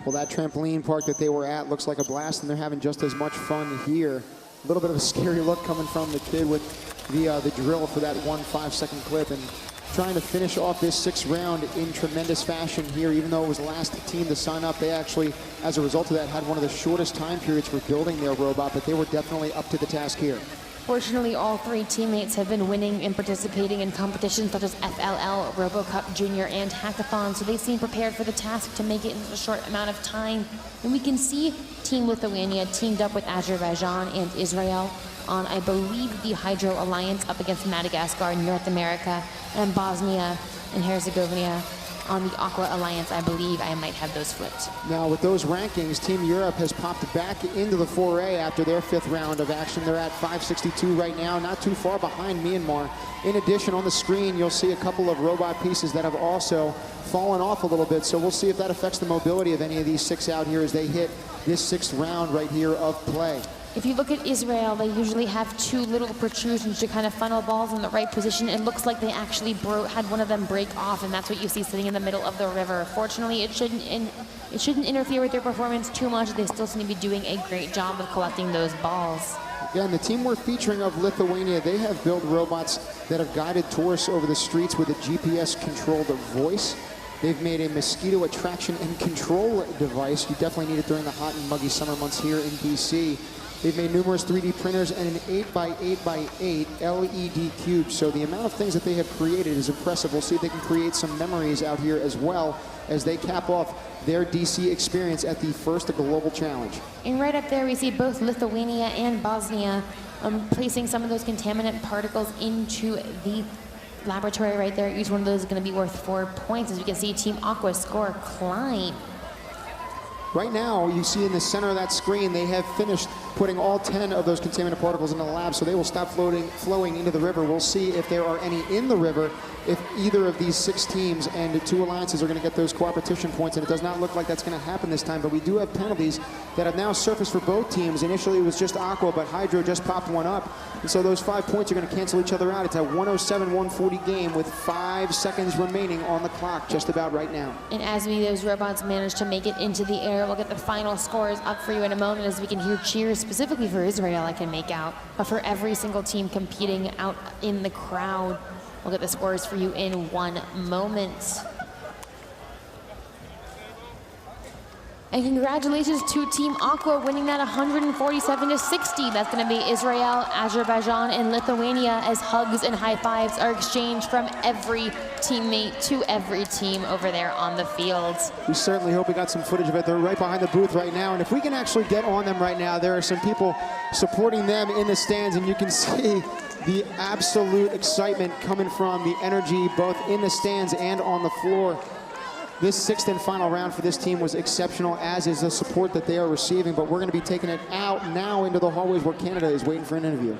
Well, that trampoline park that they were at looks like a blast, and they're having just as much fun here. A little bit of a scary look coming from the kid with the drill for that 1 5-second clip, and trying to finish off this 6th round in tremendous fashion here. Even though it was the last team to sign up, they actually, as a result of that, had one of the shortest time periods for building their robot, but they were definitely up to the task here. Fortunately, all 3 teammates have been winning and participating in competitions such as FLL, RoboCup Junior, and Hackathon, so they seem prepared for the task to make it in a short amount of time. And we can see Team Lithuania teamed up with Azerbaijan and Israel on, I believe, the Hydro Alliance up against Madagascar in North America, and Bosnia and Herzegovina on the Aqua Alliance. I believe I might have those flipped. Now, with those rankings, Team Europe has popped back into the foray after their 5th round of action. They're at 562 right now, not too far behind Myanmar. In addition, on the screen, you'll see a couple of robot pieces that have also fallen off a little bit, so we'll see if that affects the mobility of any of these 6 out here as they hit this 6th round right here of play. If you look at Israel, they usually have 2 little protrusions to kind of funnel balls in the right position. It looks like they actually had one of them break off, and that's what you see sitting in the middle of the river. Fortunately, it shouldn't interfere with their performance too much. They still seem to be doing a great job of collecting those balls. Again, the team we're featuring of Lithuania, they have built robots that have guided tourists over the streets with a GPS-controlled voice. They've made a mosquito attraction and control device. You definitely need it during the hot and muggy summer months here in BC. They've made numerous 3D printers and an 8x8x8 LED cube. So the amount of things that they have created is impressive. We'll see if they can create some memories out here as well as they cap off their DC experience at the first global challenge. And right up there, we see both Lithuania and Bosnia placing some of those contaminant particles into the laboratory right there. Each one of those is going to be worth 4 points. As you can see, Team Aqua score climb. Right now, you see in the center of that screen, they have finished putting all 10 of those contaminant particles in the lab, so they will stop flowing into the river. We'll see if there are any in the river, if either of these 6 teams and 2 alliances are going to get those cooperation points, and it does not look like that's going to happen this time, but we do have penalties that have now surfaced for both teams. Initially, it was just Aqua, but Hydro just popped one up, and so those 5 points are going to cancel each other out. It's a 107-140 game with 5 seconds remaining on the clock just about right now. And as those robots manage to make it into the air, we'll get the final scores up for you in a moment as we can hear cheers specifically for Israel I can make out, but for every single team competing out in the crowd. We'll get the scores for you in 1 moment. And congratulations to Team Aqua winning that 147-60. That's going to be Israel, Azerbaijan, and Lithuania as hugs and high fives are exchanged from every teammate to every team over there on the field. We certainly hope we got some footage of it. They're right behind the booth right now, and if we can actually get on them right now, there are some people supporting them in the stands, and you can see the absolute excitement coming from the energy both in the stands and on the floor. This 6th and final round for this team was exceptional, as is the support that they are receiving, but we're going to be taking it out now into the hallways where Canada is waiting for an interview.